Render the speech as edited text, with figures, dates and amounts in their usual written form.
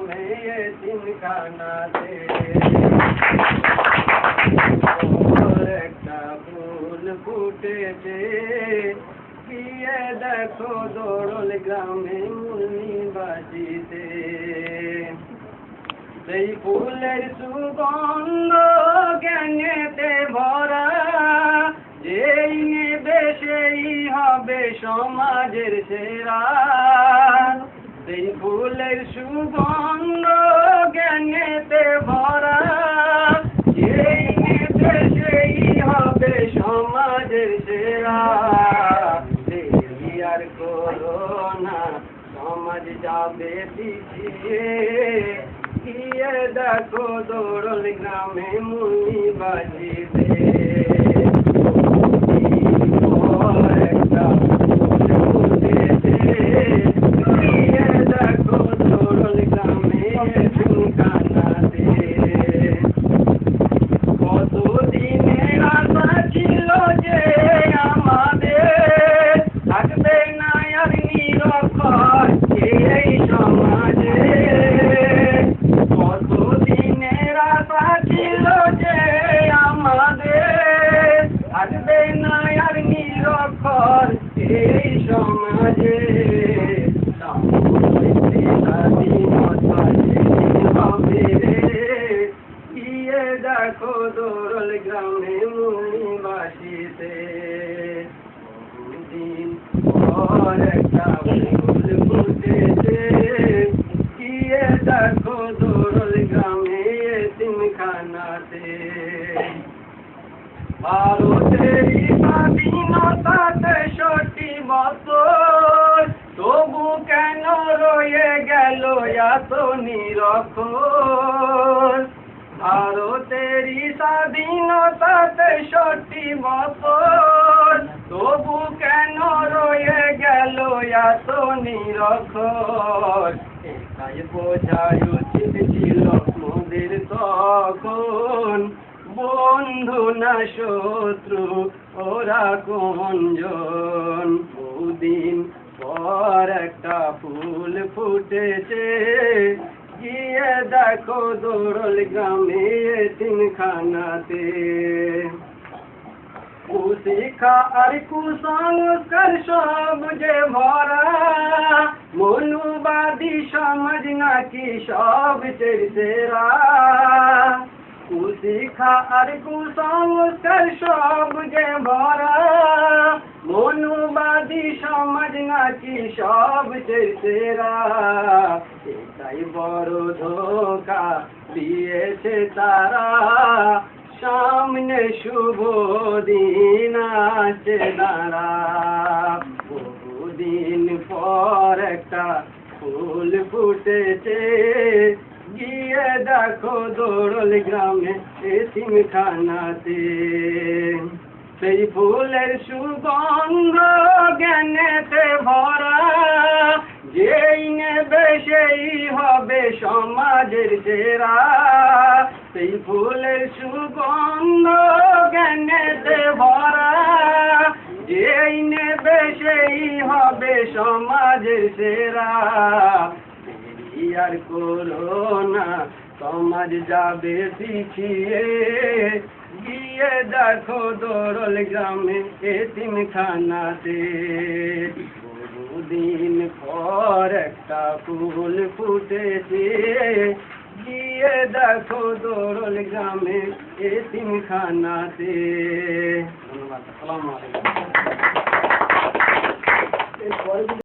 গ্রামে এতিমখানাতে একটা ফুল ফুটেছে, গিয়ে দেখো দোড়ল গ্রামে মুন্নি বাজিতে। সেই ফুলের সুগন্ধ জ্ঞানেতে ভরা, যেই নেবে সেই হবে সমাজের সেরা। সেই ফুলের সুগন্ধ জ্ঞানেতে ভরা, যেই নেবে সেই হবে সমাজের সেরা। দেরি আর করো না, সমাজ যাবে পিছিয়ে, গিয়ে দেখো দোড়ল গ্রামে মুন্নি বাজিতে। এই সমাজে গিয়ে দেখো দোড়ল গ্রামে মুন্নি বাজিতে। দিন পর একটা ফুল ফুটেছে, গিয়ে দেখো দোড়ল গ্রামে এতিমখানাতে। ভারতের স্বাধীনতা ৬৩ বছর, তবু কেন রয়ে গেল এত নিরক্ষর। ভারতের স্বাধীনতা ৬৩ বছর, তবু কেন রয়ে গেল এত নিরক্ষর। এটাই বোঝাই উচিত ছিল মোদের তখন, বন্ধু না শত্রু ওরা কোনজন। দুদিন পর একটা ফুল ফুটেছে, গিয়ে দেখো দোড়ল গ্রামে এতিমখানাতে। কুশিক্ষা আর কুসংস্কার সব যে ভরা, মনুবাদী সমাজ নাকি সবচেয়ে সেরা। কুশিক্ষা আর কুসংস্কার সব যে ভরা, মনুবাদী সমাজ নাকি সবচেয়ে সেরা। এটাই বড় ধোঁকা দিয়েছে তারা, সামনে শুভ দিন আছে দাঁড়া। বহুদিন পর একটা ফুল ফুটেছে, গিয়ে দেখো দোড়ল গ্রামে এতিমখানাতে। সেই ফুলের সুগন্ধ জ্ঞানেতে ভরা, যেই নেবে সেই হবে সমাজের সেরা। সেই ফুলের সুগন্ধ জ্ঞানেতে ভরা, যেই নেবে সেই হবে সমাজের সেরা। আর করো না, সমাজ যাবে পিছিয়ে, গিয়ে দেখো দোড়ল গ্রামে এতিমখানাতে। বহুদিন পর একটা ফুল ফুটেছে, গিয়ে দেখো দোড়ল গ্রামে এতিমখানাতে। ধন্যবাদ। আসসালামু আলাইকুম।